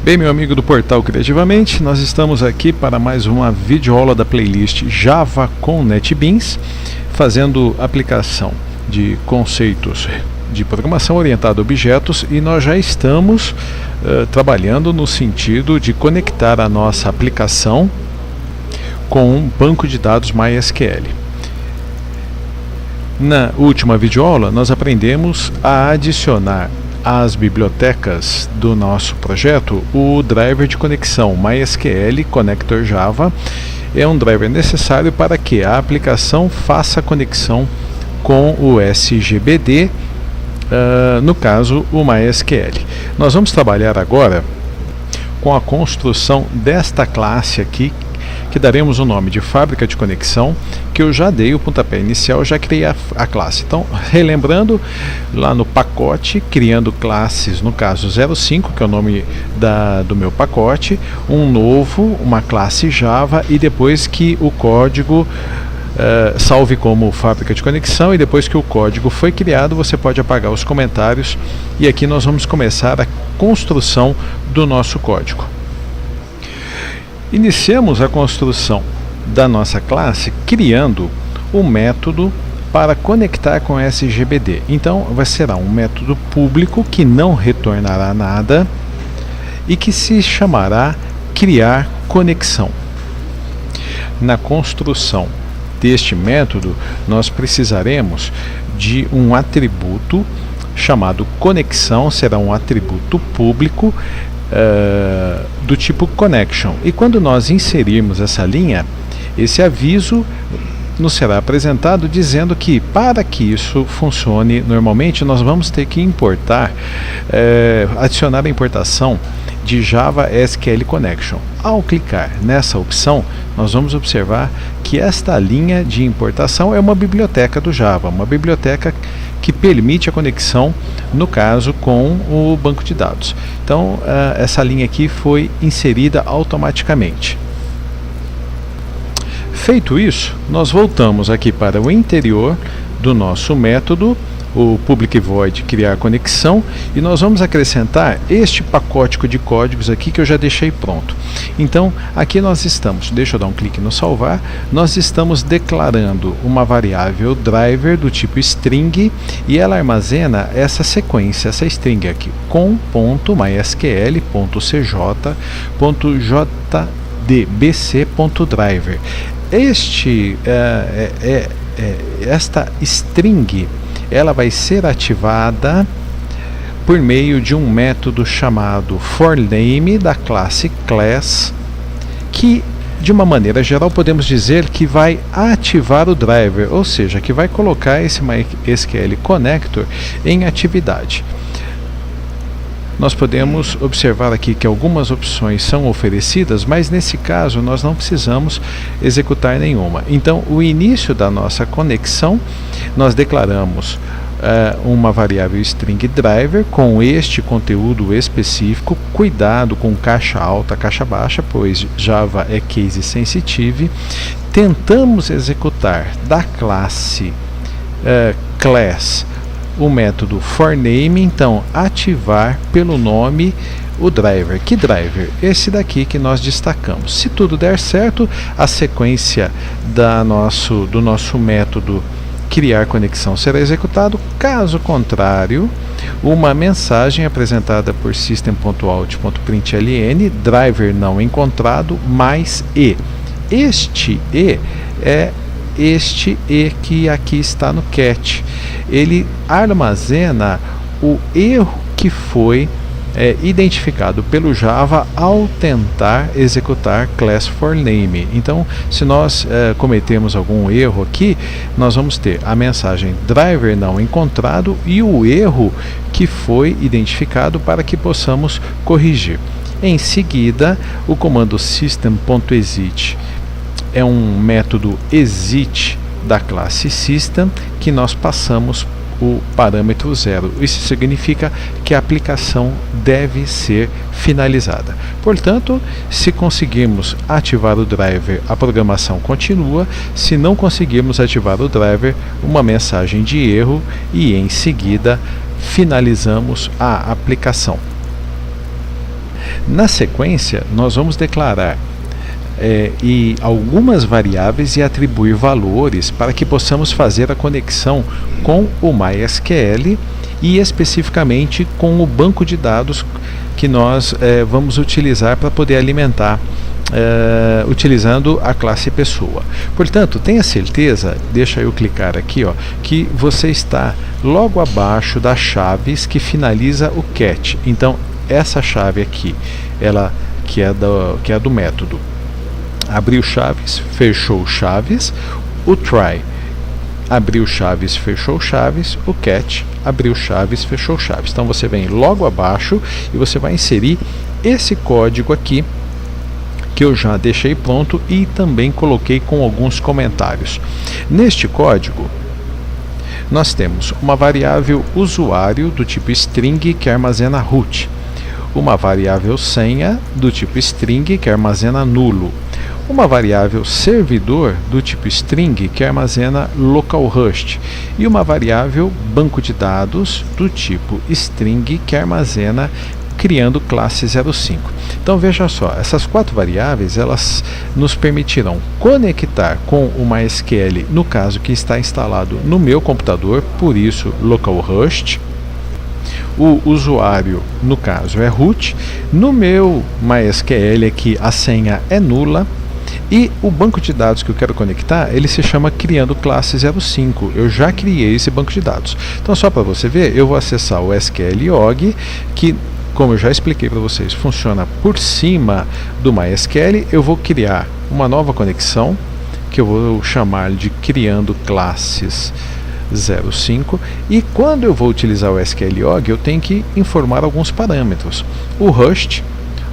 Bem, meu amigo do Portal Criativamente, nós estamos aqui para mais uma videoaula da playlist Java com NetBeans, fazendo aplicação de conceitos de programação orientada a objetos, e nós já estamos trabalhando no sentido de conectar a nossa aplicação com um banco de dados MySQL. Na última videoaula, nós aprendemos a adicionar às bibliotecas do nosso projeto o driver de conexão MySQL Connector Java. É um driver necessário para que a aplicação faça a conexão com o SGBD, no caso o MySQL. Nós vamos trabalhar agora com a construção desta classe aqui, que daremos o nome de fábrica de conexão, que eu já dei o pontapé inicial, já criei a classe. Então, relembrando, lá no pacote, criando classes, no caso 05, que é o nome do meu pacote, um novo, uma classe Java, e depois que o código salve como fábrica de conexão, e depois que o código foi criado, você pode apagar os comentários, e aqui nós vamos começar a construção do nosso código. Iniciamos a construção da nossa classe criando um método para conectar com SGBD. Então, será um método público que não retornará nada e que se chamará criar conexão. Na construção deste método, nós precisaremos de um atributo chamado conexão, será um atributo público do tipo connection, e quando nós inserirmos essa linha, esse aviso nos será apresentado dizendo que para que isso funcione normalmente, nós vamos ter que importar, adicionar a importação de Java SQL Connection. Ao clicar nessa opção, nós vamos observar que esta linha de importação é uma biblioteca do Java, uma biblioteca que permite a conexão, no caso, com o banco de dados. Então, essa linha aqui foi inserida automaticamente. Feito isso, nós voltamos aqui para o interior do nosso método, o public void criar conexão, e nós vamos acrescentar este pacote de códigos aqui que eu já deixei pronto. Então, aqui nós estamos, deixa eu dar um clique no salvar, nós estamos declarando uma variável driver do tipo string, e ela armazena essa sequência, essa string aqui, com.mysql.jdbc.driver. Esta string, ela vai ser ativada por meio de um método chamado forName da classe class, que de uma maneira geral podemos dizer que vai ativar o driver, ou seja, que vai colocar esse MySQL Connector em atividade. Nós podemos observar aqui que algumas opções são oferecidas, mas nesse caso nós não precisamos executar nenhuma. Então, o início da nossa conexão, nós declaramos uma variável string driver com este conteúdo específico. Cuidado com caixa alta, caixa baixa, pois Java é case sensitive. Tentamos executar da classe class o método forName, então ativar pelo nome o driver. Que driver? Esse daqui que nós destacamos. Se tudo der certo, a sequência do nosso método criar conexão será executado. Caso contrário, uma mensagem apresentada por system.out.println, driver não encontrado, mais e. Este e é este e que aqui está no cat. Ele armazena o erro que foi identificado pelo Java ao tentar executar class forName. Então, se nós cometemos algum erro aqui, nós vamos ter a mensagem driver não encontrado e o erro que foi identificado para que possamos corrigir. Em seguida, o comando system.exit é um método exit da classe system, que nós passamos o parâmetro 0. Isso significa que a aplicação deve ser finalizada. Portanto, se conseguirmos ativar o driver, a programação continua. Se não conseguirmos ativar o driver, uma mensagem de erro, e em seguida finalizamos a aplicação. Na sequência, nós vamos declarar e algumas variáveis e atribuir valores para que possamos fazer a conexão com o MySQL e especificamente com o banco de dados que nós vamos utilizar para poder alimentar utilizando a classe pessoa. Portanto, tenha certeza, deixa eu clicar aqui, que você está logo abaixo das chaves que finaliza o cat. Então, essa chave aqui, ela que é do método abriu chaves, fechou chaves, o try abriu chaves, fechou chaves, o cat abriu chaves, fechou chaves. Então você vem logo abaixo e você vai inserir esse código aqui que eu já deixei pronto e também coloquei com alguns comentários. Neste código nós temos uma variável usuário do tipo string que armazena root, uma variável senha do tipo string que armazena nulo, uma variável servidor do tipo string que armazena localhost e uma variável banco de dados do tipo string que armazena criando classe 05. Então veja só, essas 4 variáveis elas nos permitirão conectar com o MySQL, no caso que está instalado no meu computador, por isso localhost. O usuário, no caso, é root. No meu MySQL aqui a senha é nula. E o banco de dados que eu quero conectar, ele se chama criando classe 05. Eu já criei esse banco de dados. Então, só para você ver, eu vou acessar o SQLOG, que, como eu já expliquei para vocês, funciona por cima do MySQL. Eu vou criar uma nova conexão, que eu vou chamar de criando classes 05, e quando eu vou utilizar o SQLOG, eu tenho que informar alguns parâmetros: o host,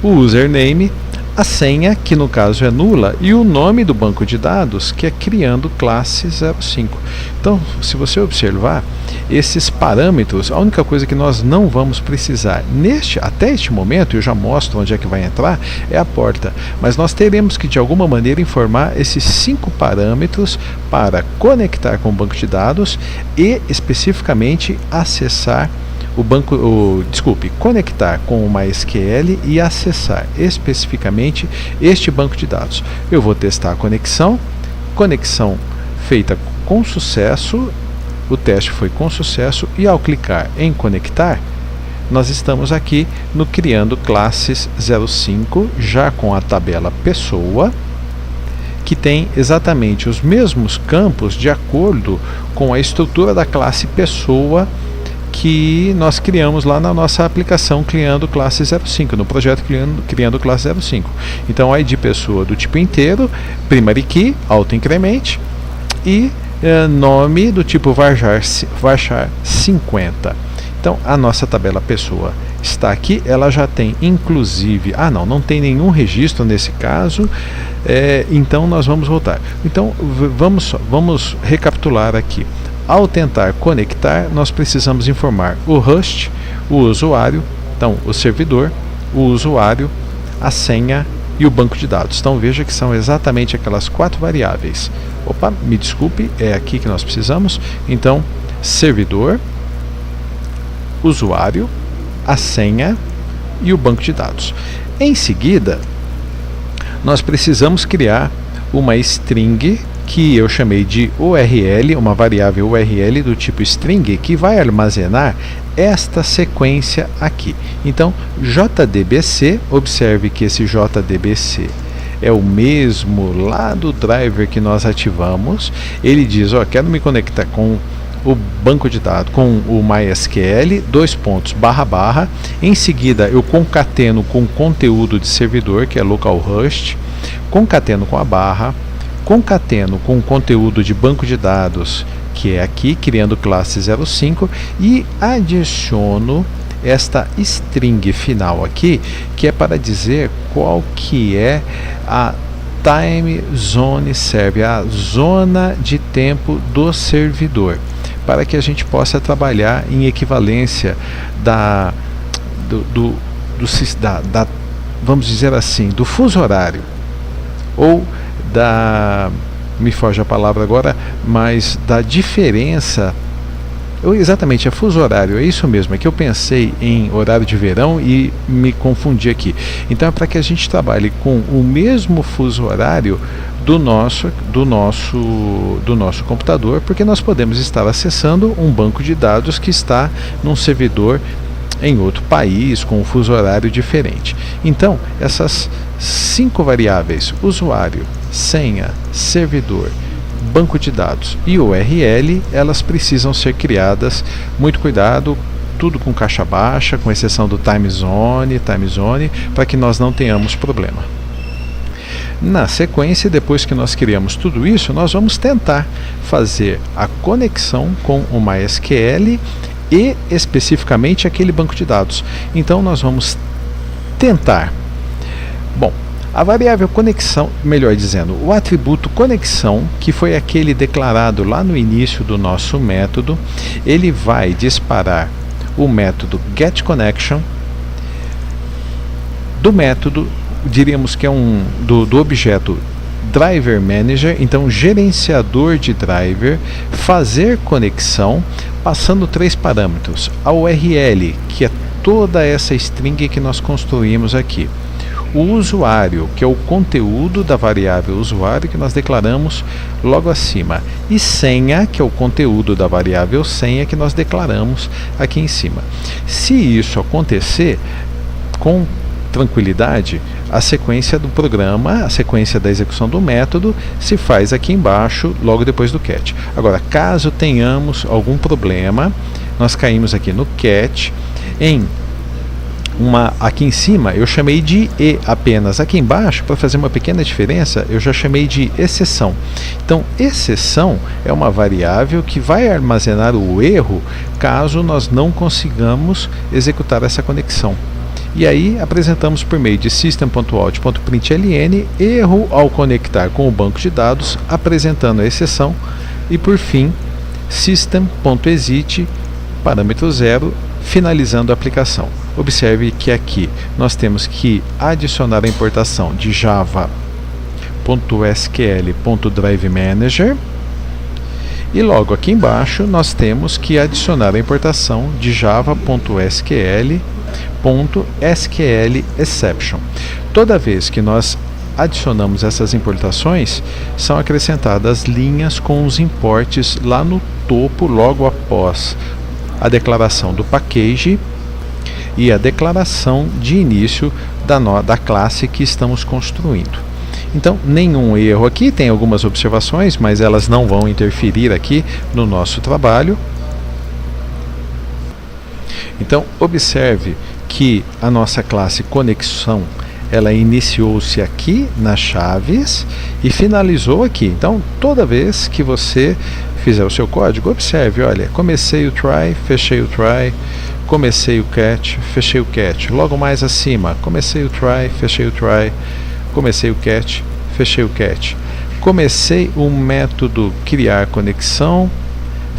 o username, a senha, que no caso é nula, e o nome do banco de dados, que é criando classe 05. Então, se você observar, esses parâmetros, a única coisa que nós não vamos precisar até este momento, eu já mostro onde é que vai entrar, é a porta. Mas nós teremos que, de alguma maneira, informar esses 5 parâmetros para conectar com o banco de dados e, especificamente, acessar conectar com o MySQL e acessar especificamente este banco de dados. Eu vou testar a conexão feita com sucesso, o teste foi com sucesso, e ao clicar em conectar, nós estamos aqui no criando classes 05, já com a tabela pessoa, que tem exatamente os mesmos campos de acordo com a estrutura da classe pessoa que nós criamos lá na nossa aplicação criando classe 05, no projeto criando classe 05. Então, ID pessoa do tipo inteiro, primary key, auto-increment, e nome do tipo varchar 50. Então, a nossa tabela pessoa está aqui, ela já tem inclusive, não tem nenhum registro nesse caso, então nós vamos voltar. Então, vamos recapitular aqui. Ao tentar conectar, nós precisamos informar o host, o usuário, então o servidor, o usuário, a senha e o banco de dados. Então veja que são exatamente aquelas 4 variáveis. Opa, me desculpe, é aqui que nós precisamos. Então, servidor, usuário, a senha e o banco de dados. Em seguida, nós precisamos criar uma string que eu chamei de URL, uma variável URL do tipo string, que vai armazenar esta sequência aqui. Então, JDBC, observe que esse JDBC é o mesmo lá do driver que nós ativamos. Ele diz, quero me conectar com o banco de dados, com o MySQL, //. Em seguida, eu concateno com o conteúdo de servidor, que é localhost, concateno com a barra, concateno com o conteúdo de banco de dados, que é aqui, criando classe 05, e adiciono esta string final aqui, que é para dizer qual que é a time zone server, a zona de tempo do servidor, para que a gente possa trabalhar em equivalência vamos dizer assim, do fuso horário, ou me foge a palavra agora, mas da diferença Exatamente, é fuso horário, é isso mesmo, é que eu pensei em horário de verão e me confundi aqui. Então é para que a gente trabalhe com o mesmo fuso horário do nosso computador, porque nós podemos estar acessando um banco de dados que está num servidor em outro país, com um fuso horário diferente. Então, essas 5 variáveis, usuário, senha, servidor, banco de dados e URL, elas precisam ser criadas, muito cuidado, tudo com caixa baixa, com exceção do time zone, para que nós não tenhamos problema. Na sequência, depois que nós criamos tudo isso, nós vamos tentar fazer a conexão com o MySQL e especificamente aquele banco de dados. Então nós vamos tentar. Bom, a variável conexão, melhor dizendo, o atributo conexão, que foi aquele declarado lá no início do nosso método, ele vai disparar o método getConnection do método, diríamos que é do objeto Driver Manager, então gerenciador de driver, fazer conexão, passando 3 parâmetros, a URL, que é toda essa string que nós construímos aqui, o usuário, que é o conteúdo da variável usuário que nós declaramos logo acima, e senha, que é o conteúdo da variável senha que nós declaramos aqui em cima. Se isso acontecer, com tranquilidade, a sequência do programa, a sequência da execução do método se faz aqui embaixo, logo depois do catch. Agora, caso tenhamos algum problema, nós caímos aqui no catch, aqui em cima eu chamei de e apenas, aqui embaixo, para fazer uma pequena diferença, eu já chamei de exceção. Então, exceção é uma variável que vai armazenar o erro caso nós não consigamos executar essa conexão. E aí apresentamos por meio de system.out.println erro ao conectar com o banco de dados, apresentando a exceção, e por fim system.exit parâmetro 0, finalizando a aplicação. Observe que aqui nós temos que adicionar a importação de java.sql.drivemanager e logo aqui embaixo nós temos que adicionar a importação de java.sql.sqlException. Toda vez que nós adicionamos essas importações, são acrescentadas linhas com os importes lá no topo, logo após a declaração do package e a declaração de início da classe que estamos construindo. Então, nenhum erro aqui, tem algumas observações, mas elas não vão interferir aqui no nosso trabalho. Então, observe que a nossa classe conexão, ela iniciou-se aqui nas chaves e finalizou aqui. Então, toda vez que você fizer o seu código, observe, olha, comecei o try, fechei o try, comecei o catch, fechei o catch. Logo mais acima, comecei o try, fechei o try, comecei o catch, fechei o catch. Comecei o método criar conexão,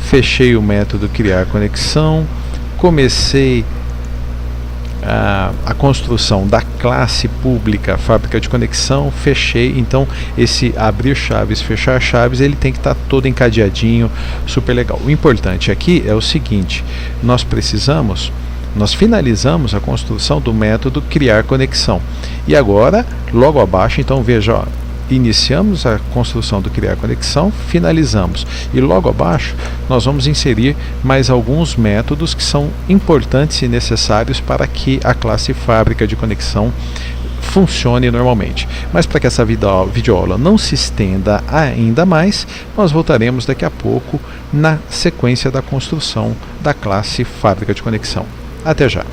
fechei o método criar conexão, comecei a construção da classe pública fábrica de conexão, fechei. Então esse abrir chaves, fechar chaves, ele tem que estar todo encadeadinho, super legal. O importante aqui é o seguinte, nós finalizamos a construção do método criar conexão e agora logo abaixo, então veja, ó, iniciamos a construção do criar conexão, finalizamos, e logo abaixo nós vamos inserir mais alguns métodos que são importantes e necessários para que a classe fábrica de conexão funcione normalmente. Mas para que essa videoaula não se estenda ainda mais, nós voltaremos daqui a pouco na sequência da construção da classe fábrica de conexão. Até já!